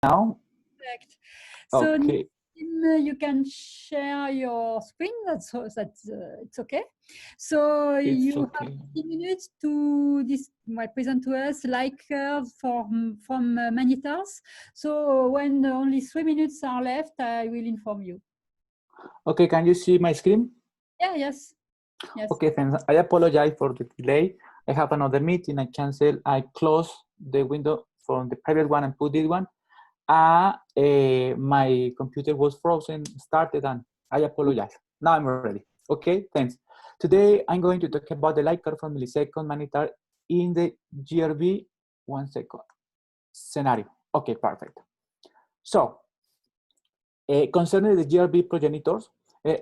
now? Correct. So Okay. you can share your screen. That's it's okay. So It's you okay. have 15 minutes to present to us light curves from magnetars. So when only 3 minutes are left, I will inform you. Okay, can you see my screen? Yeah, yes. Yes. Okay, thanks. I apologize for the delay. I have another meeting. I closed the window from the previous one and put this one. My computer was frozen, started, and I apologize. Now I'm ready. Okay, thanks. Today I'm going to talk about the light curve from millisecond magnetar in the GRB 1 second scenario. Okay, perfect. So, concerning the GRB progenitors,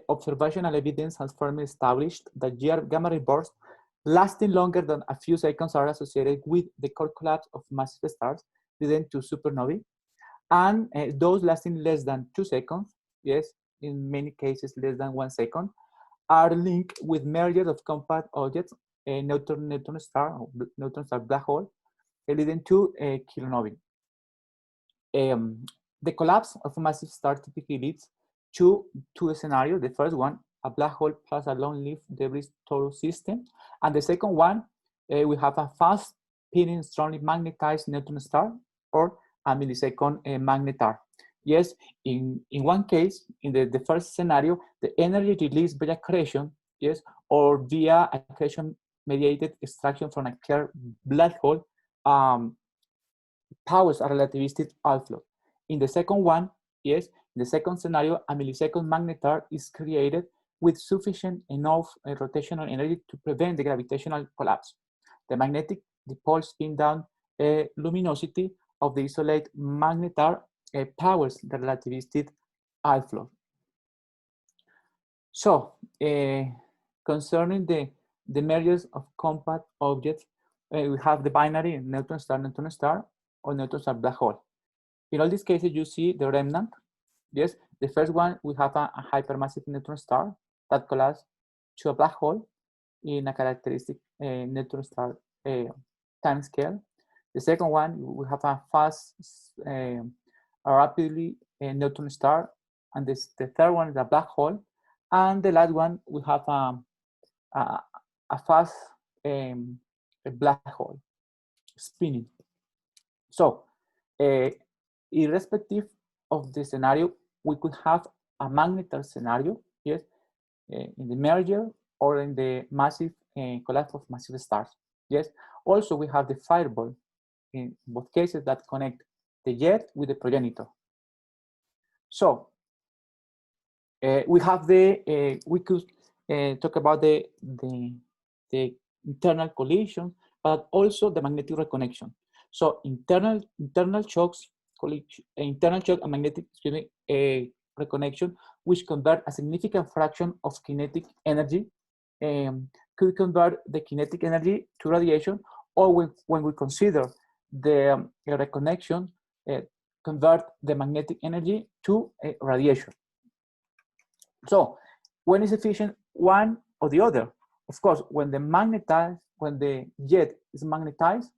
observational evidence has firmly established that gamma ray bursts lasting longer than a few seconds are associated with the core collapse of massive stars leading to supernovae. And those lasting less than 2 seconds, yes, in many cases less than 1 second, are linked with mergers of compact objects, a neutron star black hole, leading to kilonovae. The collapse of a massive star typically leads to two scenarios. The first one, a black hole plus a long-lived debris torus system, and the second one, we have a fast spinning, strongly magnetized neutron star, or a millisecond magnetar. Yes, in one case, in the first scenario, the energy released via accretion, yes, or via accretion-mediated extraction from a clear black hole powers a relativistic outflow. In the second one, yes, in the second scenario, a millisecond magnetar is created with sufficient enough rotational energy to prevent the gravitational collapse. The magnetic dipole spin down luminosity of the isolate magnetar powers the relativistic outflow. So, concerning the mergers of compact objects, we have the binary neutron star, or neutron star black hole. In all these cases, you see the remnant. Yes, the first one, we have a hypermassive neutron star that collapses to a black hole in a characteristic neutron star time scale. The second one, we have a fast, a rapidly neutron star, and the third one is a black hole. And the last one, we have a fast a black hole spinning. So, irrespective of the scenario, we could have a magnetar scenario, yes, in the merger or in the massive collapse of massive stars, yes. Also, we have the fireball in both cases that connect the jet with the progenitor. So, we have we could talk about the internal collision, but also the magnetic reconnection. So internal shocks, internal shock and magnetic reconnection, which convert a significant fraction of kinetic energy, could convert the kinetic energy to radiation, or when we consider the reconnection, convert the magnetic energy to radiation. So when is efficient, one or the other? Of course, when the jet is magnetized,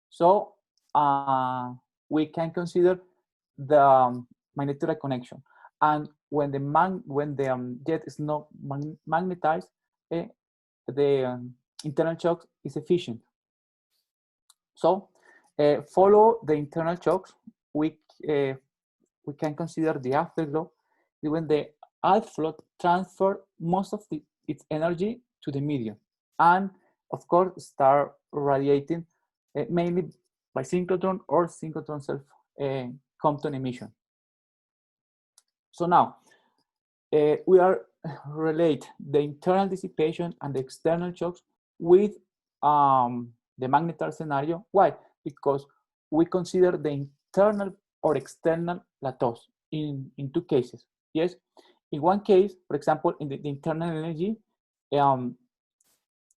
so we can consider the magnetic reconnection. And when the jet is not magnetized, the internal shock is efficient. So follow the internal shocks. We can consider the afterglow when the outflow transfer most of its energy to the medium, and of course start radiating mainly by synchrotron or synchrotron self Compton emission. So now we are relate the internal dissipation and the external shocks with the magnetar scenario. Why? Because we consider the internal or external plateaus in two cases. Yes, in one case, for example, in the internal energy,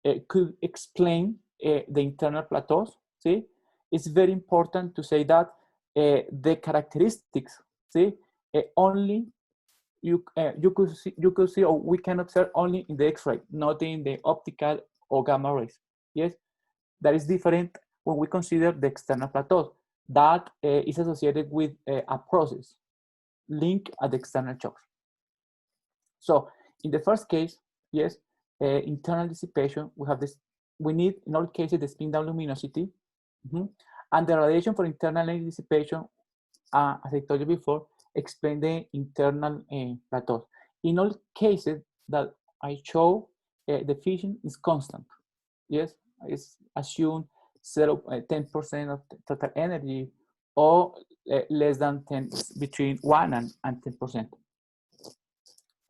it could explain the internal plateaus. See, it's very important to say that the characteristics, see, only you could see, or we can observe only in the X-ray, not in the optical or gamma rays. Yes, that is different when we consider the external plateaus. that is associated with a process linked at the external shock. So in the first case, yes, internal dissipation, we have this, we need in all cases the spin down luminosity, and the radiation for internal dissipation, as I told you before, explain the internal plateaus. In all cases that I show, the fission is constant. Yes, it's assumed 10% of the total energy, or less than 10, between 1 and 10%.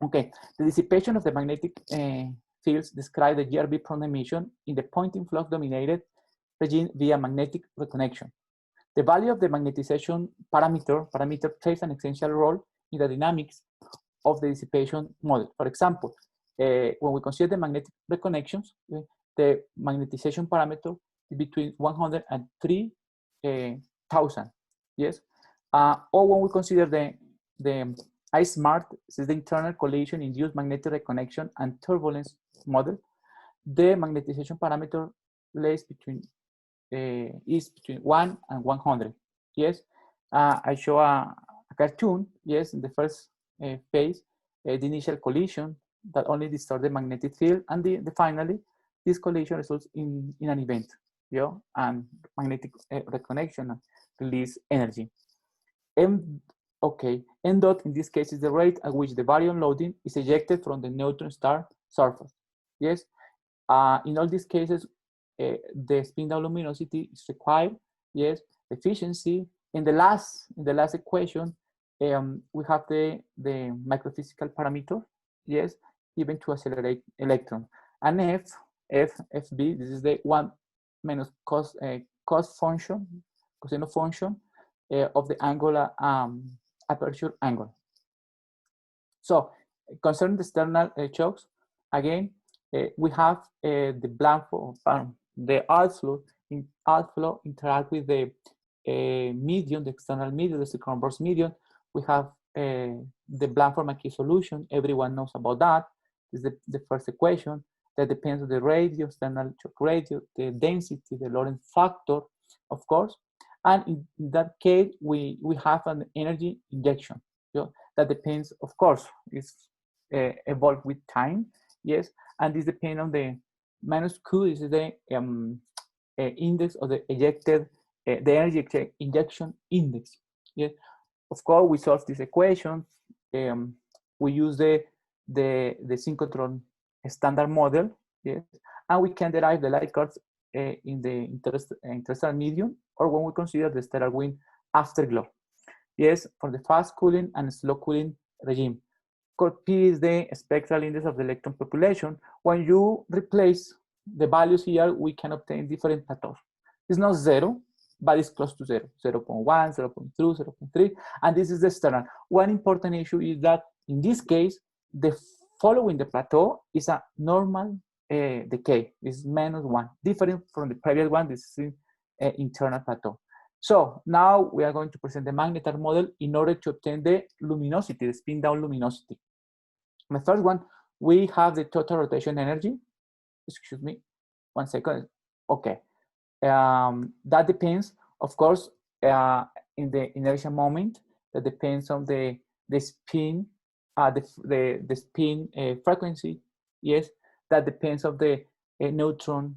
Okay, the dissipation of the magnetic fields describe the GRB prone emission in the Poynting flux dominated regime via magnetic reconnection. The value of the magnetization parameter plays an essential role in the dynamics of the dissipation model. For example, when we consider the magnetic reconnections, the magnetization parameter is between 100 and 3,000, yes? Or when we consider the I-SMART, this is the internal collision induced magnetic reconnection and turbulence model, the magnetization parameter lays between is between 1 and 100. Yes, I show a cartoon. Yes, in the first phase, the initial collision that only distorts the magnetic field, and finally, this collision results in an event, and magnetic reconnection and release energy. M dot in this case is the rate at which the baryon loading is ejected from the neutron star surface. Yes, in all these cases, the spin down luminosity is required. Yes, efficiency. In the last equation, we have the microphysical parameter. Yes, given to accelerate electron. And FB, this is the 1 minus cos function, cosine function of the angular aperture angle. So concerning the external shocks, again, we have the blank the outflow interact with the medium, the external medium, the circumference medium. We have the Blanford-McKee solution. Everyone knows about that. This is the first equation that depends on the radio, external shock radio, the density, the Lorentz factor, of course. And in that case, we have an energy injection. That depends, of course, it's evolved with time. Yes, and this depends on the minus Q. This is the index of the ejected, the energy injection index. Yes, of course, we solve this equation. We use the synchrotron standard model. Yes, and we can derive the light curves in the interstellar medium, or when we consider the stellar wind afterglow. Yes, for the fast cooling and slow cooling regime. P is the spectral index of the electron population. When you replace the values here, we can obtain different plateaus. It's not 0, but it's close to 0, 0.1, 0.2, 0.3, and this is the external. One important issue is that in this case, the following the plateau is a normal decay, is -1, different from the previous one. This is internal plateau. So now we are going to present the Magnetar model in order to obtain the luminosity, the spin down luminosity. The first one, we have the total rotation energy. Excuse me, 1 second. Okay, that depends, of course, in the inertia moment. That depends on the spin, the spin frequency. Yes, that depends on the neutron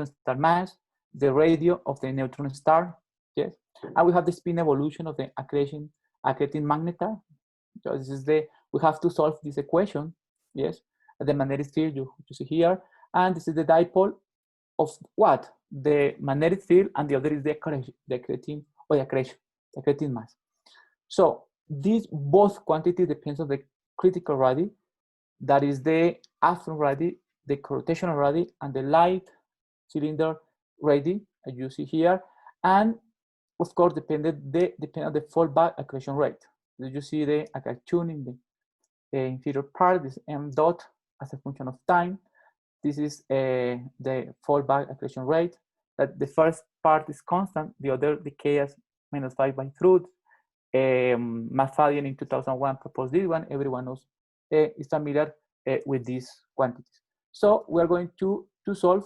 star mass, the radio of the neutron star. Yes, and we have the spin evolution of the accreting magnetar. So this is we have to solve this equation. Yes, the magnetic field you see here, and this is the dipole of what? The magnetic field, and the other is the accreting mass. So these both quantities depends on the critical radii, that is the Afton radii, the rotational radii, and the light cylinder radii, as you see here, and of course depend on the fallback accretion rate. As you see the cartoon in the inferior part, this m dot as a function of time. This is the fallback accretion rate. That the first part is constant, the other decay as -5/√. Mafadian in 2001 proposed this one. Everyone knows is familiar with these quantities. So we are going to solve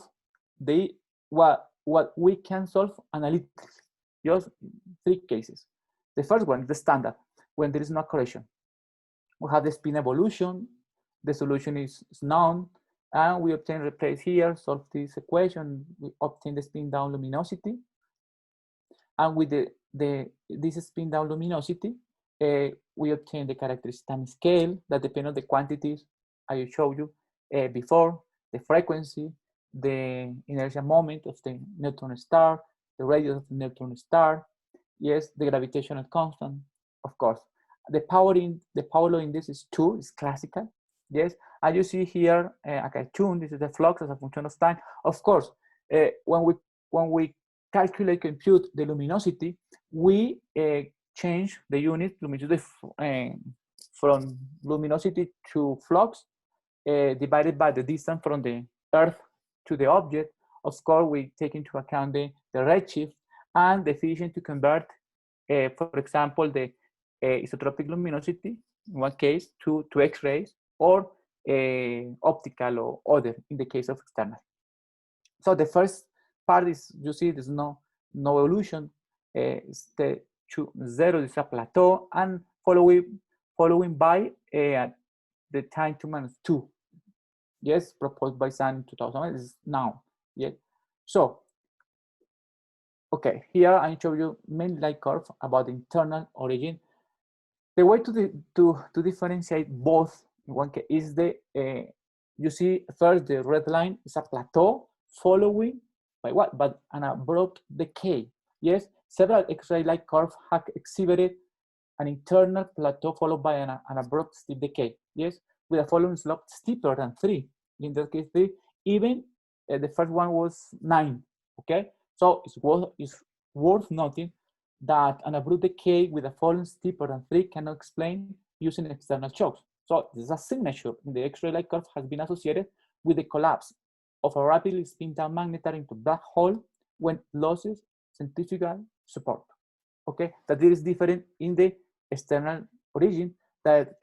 what we can solve analytically. Just 3 cases. The first one is the standard, when there is no correction. We have the spin evolution, the solution is known, and we obtain replace here, solve this equation, we obtain the spin down luminosity. And with this spin down luminosity, we obtain the characteristic time scale that depend on the quantities I showed you before, the frequency, the inertia moment of the neutron star, the radius of the neutron star, yes, the gravitational constant, of course. The power law index is 2, is classical, yes. And you see here a cartoon, this is the flux as a function of time. Of course, when we calculate, compute the luminosity, we change the unit luminosity from luminosity to flux divided by the distance from the Earth to the object. Of course, we take into account the redshift and the efficiency to convert, for example, the isotropic luminosity, in one case, to X-rays, or optical or other, in the case of external. So the first part is, you see, there's no evolution. The 0 is a plateau, and following by the time 2-2. Yes, proposed by Sun in 2000. This is now. Yeah. So, okay, here I show you main light curve about the internal origin. The way to differentiate both in one case is the you see first the red line is a plateau following by what? But an abrupt decay. Yes, several X-ray light curves have exhibited an internal plateau followed by an abrupt steep decay. Yes, with a following slope steeper than 3. In that case, 3. Even the first one was 9. Okay, so it's worth noting that an abrupt decay with a falling steeper than 3 cannot explain using external shocks. So this is a signature in the X-ray light curve has been associated with the collapse of a rapidly spin down magnetar into black hole when losses centrifugal support. Okay, that it is different in the external origin. That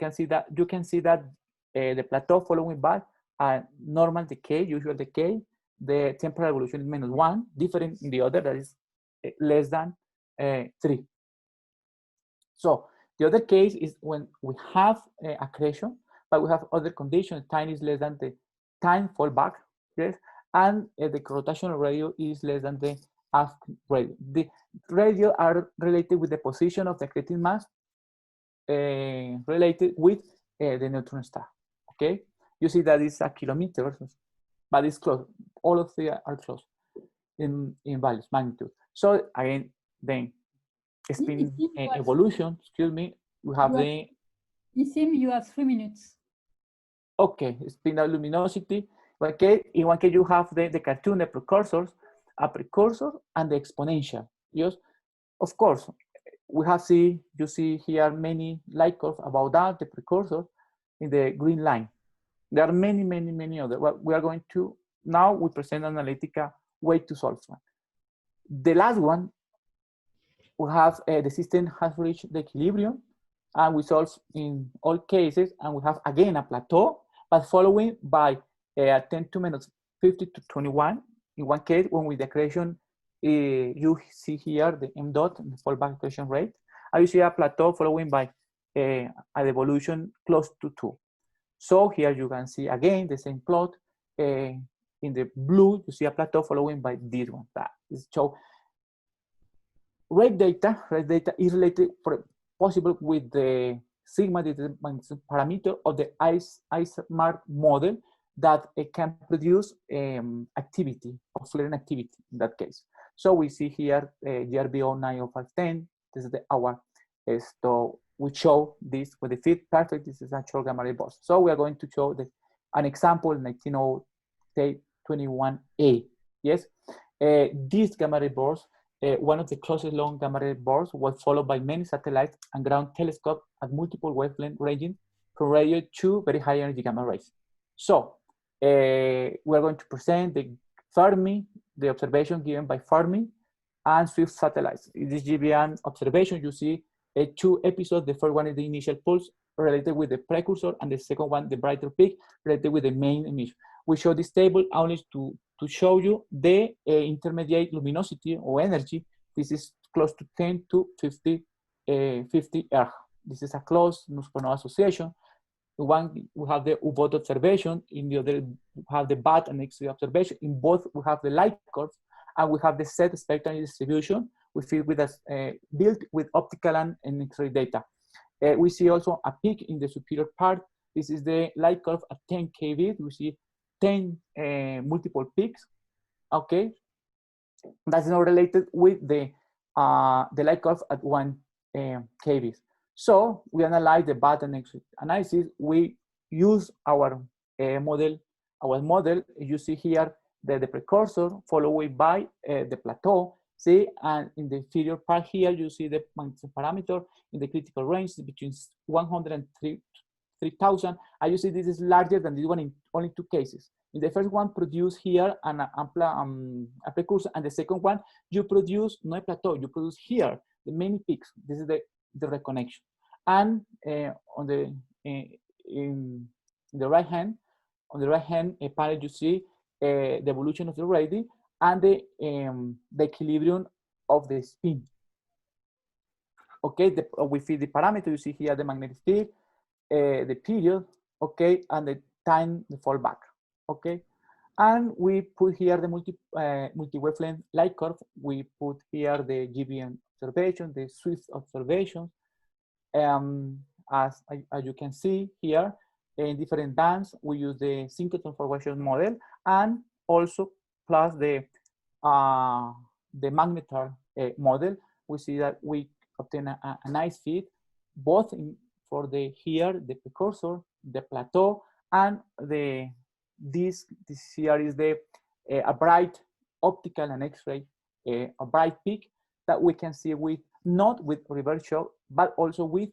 you can see that the plateau following by a normal decay, usual decay, the temporal evolution is -1, different in the other that is less than 3. So the other case is when we have accretion, but we have other conditions. Time is less than the time fallback, yes, and the rotational radius is less than the aft radius. The radius are related with the position of the accreting mass related with the neutron star. Okay, you see that it's a kilometer, but it's close. All of them are close in values, magnitude. So again, then spin evolution, excuse me, we have the... Nissim, you have 3 minutes. Okay, spin out luminosity. Okay, in one case you have the cartoon, the precursors, a precursor and the exponential. Yes, of course, we have you see here many light curves about that, the precursor in the green line. There are many other. Well, we are going to, now we present an analytical way to solve one. The last one, we have the system has reached the equilibrium, and we solve in all cases, and we have again a plateau, but following by 10 to minus 50 to 21. In one case, when with the accretion, you see here the m dot, the fallback accretion rate, and you see a plateau following by an evolution close to 2. So here you can see again the same plot. In the blue, you see a plateau following by this one. That is show. Red data is related, possible with the sigma parameter of the IceMark model that it can produce activity, of flaring activity in that case. So we see here GRBO 90510. This is our so we show this with the fit perfect. This is natural gamma ray burst. So we are going to show an example, 1921A. Yes, this gamma ray burst, one of the closest long gamma ray bursts, was followed by many satellites and ground telescopes at multiple wavelength ranging from radio to very high energy gamma rays. So we are going to present the Fermi, the observation given by Fermi and Swift satellites. In this GBN observation, you see 2 episodes. The first one is the initial pulse related with the precursor, and the second one, the brighter peak, related with the main emission. We show this table only to show you the intermediate luminosity or energy. This is close to 10 to 50 erg. This is a close supernova association. One, we have the U-Boat observation. In the other, we have the BAT and X-ray observation. In both, we have the light curves, and we have the set spectral distribution. We fill with built with optical and X-ray data. We see also a peak in the superior part. This is the light curve at 10 kV. We see 10 multiple peaks. Okay, that's not related with the light curve at 1 kV. So we analyze the BAT and X-ray analysis. We use our model. Our model, you see here the precursor followed by the plateau. See, and in the inferior part here, you see the magnetism parameter in the critical range between 100 and 3,000. And you see this is larger than this one in only 2 cases. In the first one, produce here a precursor, and the second one, you produce no plateau, you produce here the many peaks. This is the reconnection. And on the right hand, panel, you see the evolution of the radii and the equilibrium of the spin. Okay, we feed the parameter. You see here the magnetic field, the period, okay, and the time, the fallback, okay. And we put here the multi-wavelength light curve. We put here the GBM observation, the Swift observation. As you can see here, in different bands, we use the synchrotron formation model, and also plus the Magnetar model. We see that we obtain a nice fit, both for the precursor, the plateau, and this here is a bright optical and X-ray, a bright peak that we can see with not with reverse shock, but also with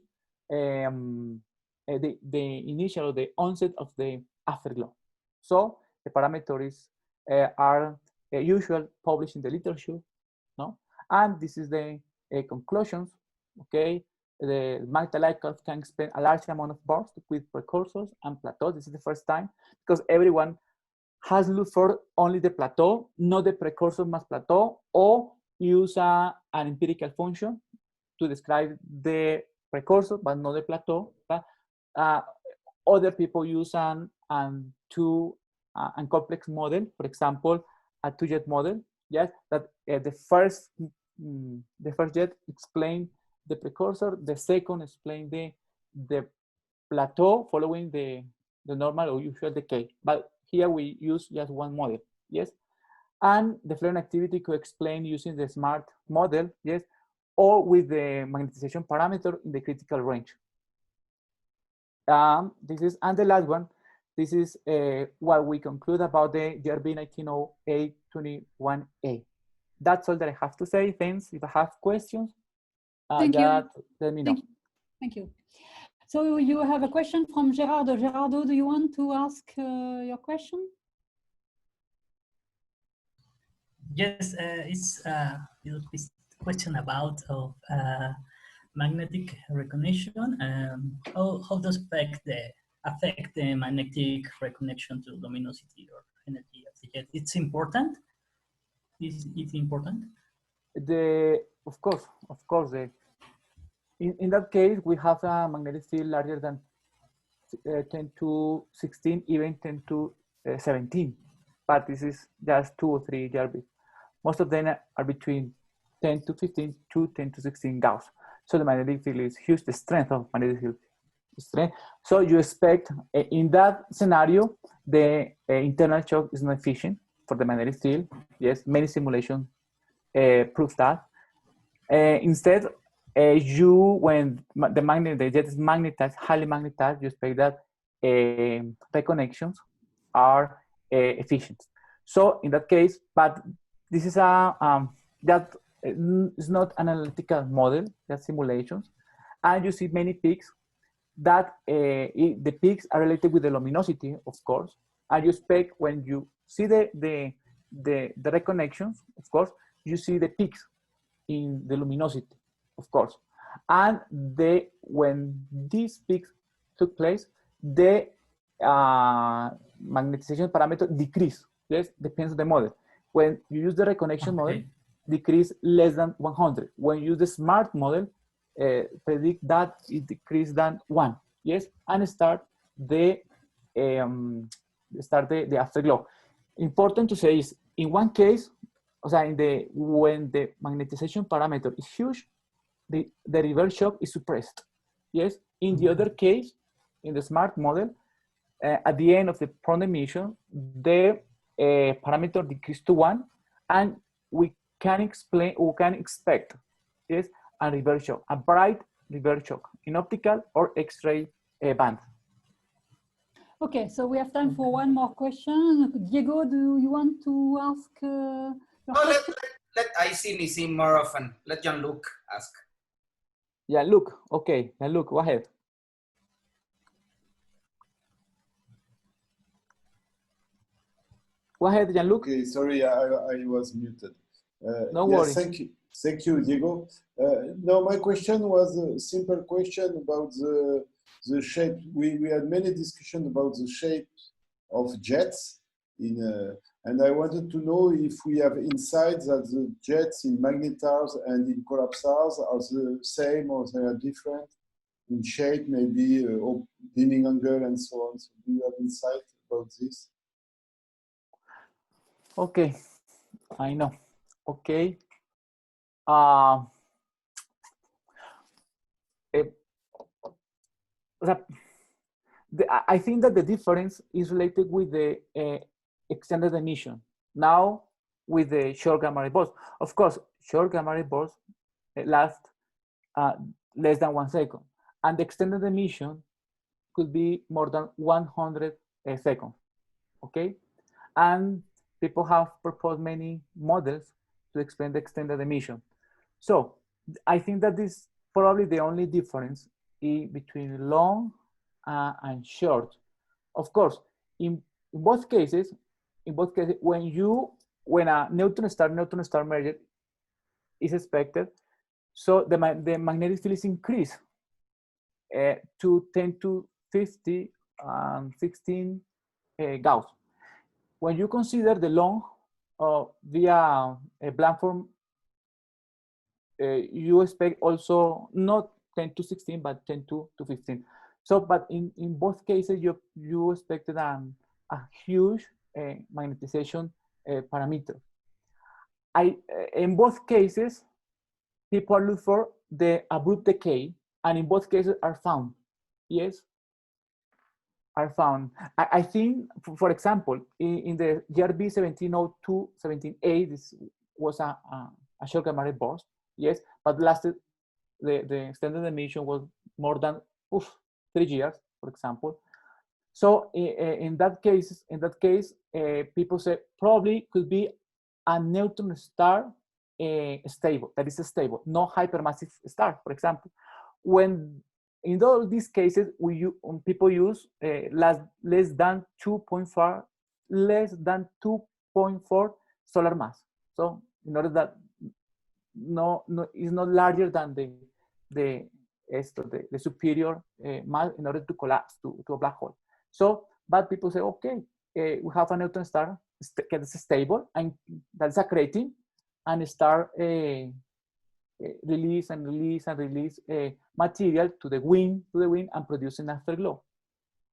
the initial, the onset of the afterglow. So the parameters are usual published in the literature, no? And this is the conclusions, okay? The magnetar light curve can explain a large amount of bursts with precursors and plateaus. This is the first time, because everyone has looked for only the plateau, not the precursor mass plateau, or use an empirical function to describe the precursor, but not the plateau. But other people use an complex model, for example, a 2-jet model. Yes, that the first jet explain the precursor, the second explain the plateau following the normal or usual decay. But here we use just one model. Yes, and the flaring activity could explain using the SMART model. Yes, or with the magnetization parameter in the critical range. This is, and the last one, this is what we conclude about the GRB 1908-21A. That's all that I have to say. Thanks. If I have questions, Thank you. Let me know. Thank you. So you have a question from Gerardo. Gerardo, do you want to ask your question? Yes, it's a question about magnetic recognition. How does affect the magnetic recognition to luminosity or energy of the jet? It's important. Is it important? Of course. In that case, we have a magnetic field larger than 10 to 16, even 10 to 17. But this is just 2 or 3 GRB. Most of them are between 10 to 15 to 10 to 16 Gauss. So the magnetic field is huge, the strength of magnetic field is strength. So you expect, in that scenario, the internal shock is not efficient for the magnetic field. Yes, many simulations prove that. Instead, when the jet is magnetized, highly magnetized, you expect that reconnections are efficient. So in that case, but this is that is not an analytical model, that's simulations. And you see many peaks that the peaks are related with the luminosity, of course. And you expect when you see the reconnections, of course, you see the peaks in the luminosity, of course. And when these peaks took place, the magnetization parameter decrease. Yes, depends on the model. When you use the reconnection model, decrease less than 100. When you use the smart model, predict that it decrease than 1, yes, and start the afterglow. Important to say is, in one case, when the magnetization parameter is huge, the reverse shock is suppressed, yes. In the other case, in the smart model, at the end of the prompt emission, the parameter decreased to 1, and we can expect, yes, a reverse shock, a bright reverse shock in optical or X-ray band. Okay, so we have time for one more question. Diego, do you want to ask? Let I see Nissim more often. Let Jean-Luc ask. Yeah, look. Okay, now look. Go ahead. Go ahead, Jean-Luc. Okay, sorry, I was muted. No yes, worries. thank you, Diego. No, my question was a simple question about the shape. We had many discussions about the shape of jets and I wanted to know if we have insights that the jets in magnetars and in collapsars are the same or they are different in shape, maybe beaming angle and so on. So do you have insight about this? Okay, I know. Okay. I think that the difference is related with the extended emission. Now, with the short gamma ray bursts, of course, short gamma ray bursts last less than 1 second, and the extended emission could be more than 100 seconds. Okay, and people have proposed many models to explain the extended emission. So I think that this is probably the only difference between long and short. Of course, in both cases, when a neutron star merger is expected, so the magnetic field is increased to 10 to 50 16 Gauss. When you consider the long via a Blanford, you expect also not 10 to 16, but 10 to 15. So, but in both cases, you expected a huge magnetization parameter. In both cases, people look for the abrupt decay, and in both cases are found. Yes, are found. I think, for example, in the GRB 1702, 17A, this was a short gamma ray burst. Yes, but lasted, the extended emission was more than 3 years, for example. So in that case, people say probably could be a neutron star stable, that is stable, no hypermassive star, for example. When in all these cases, people use less than 2.4 solar mass. So in order that no is not larger than the superior mass in order to collapse to a black hole. So, but people say, okay, we have a neutron star that's stable, and that's accreting, and start release material to the wind and producing afterglow.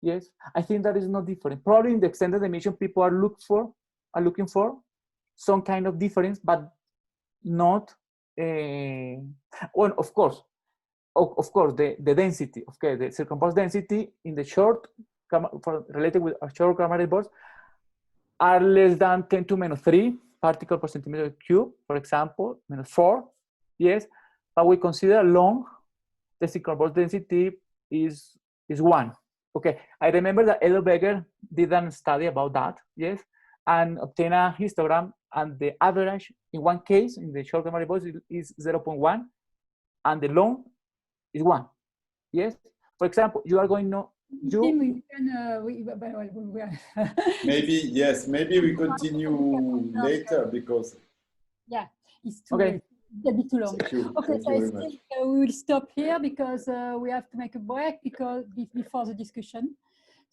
Yes, I think that is not different. Probably in the extended emission, people are looking for some kind of difference, but not. Well, of course, the density, okay, the circumpost density in the short, related with a short gamma ray burst, are less than 10 to -3 particle per centimeter cube, for example, -4. Yes, but we consider long, the circumpost density is 1. Okay, I remember that Edelberger did a study about that. Yes, and obtained a histogram, and the average in one case in the short gamma ray burst is 0.1, and the long is 1. Yes, for example, you are going to We can, maybe, yes, maybe we continue later because yeah, it's too okay. late. A bit too long. Thank you. Okay, Thank so you I very think much. we will stop here because we have to make a break before the discussion.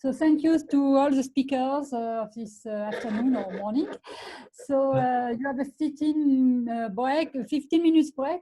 So thank you to all the speakers of this afternoon or morning. So you have a 15 minutes break.